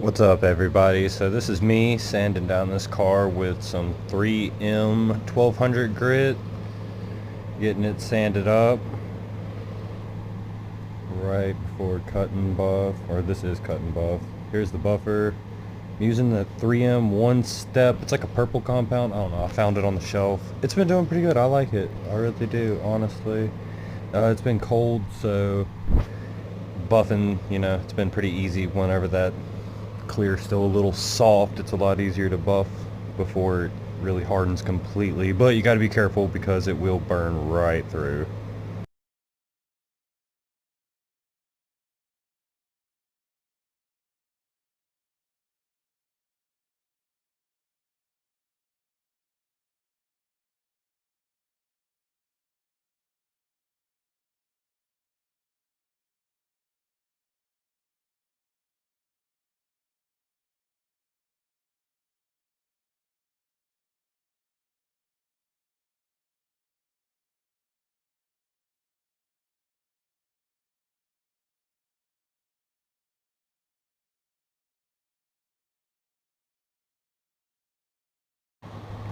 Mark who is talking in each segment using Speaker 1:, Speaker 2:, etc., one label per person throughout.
Speaker 1: What's up, everybody? So this is me sanding down this car with some 3M 1200 grit, getting it sanded up right before cut and buff, or this is cut and buff. Here's the buffer. I'm using the 3M one step. It's like a purple compound. I don't know, I found it on the shelf. It's been doing pretty good. I like it. I really do, honestly. It's been cold, so buffing, it's been pretty easy. Whenever that clear still a little soft, it's a lot easier to buff before it really hardens completely, but you got to be careful because it will burn right through.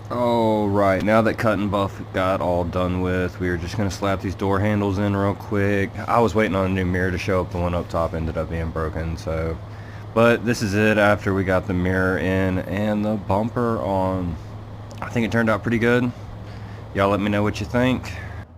Speaker 1: All right, now that cut and buff got all done with, we are just gonna slap these door handles in real quick. I was waiting on a new mirror to show up. The one up top ended up being broken, so, but this is it after we got the mirror in and the bumper on. I think it turned out pretty good. Y'all let me know what you think.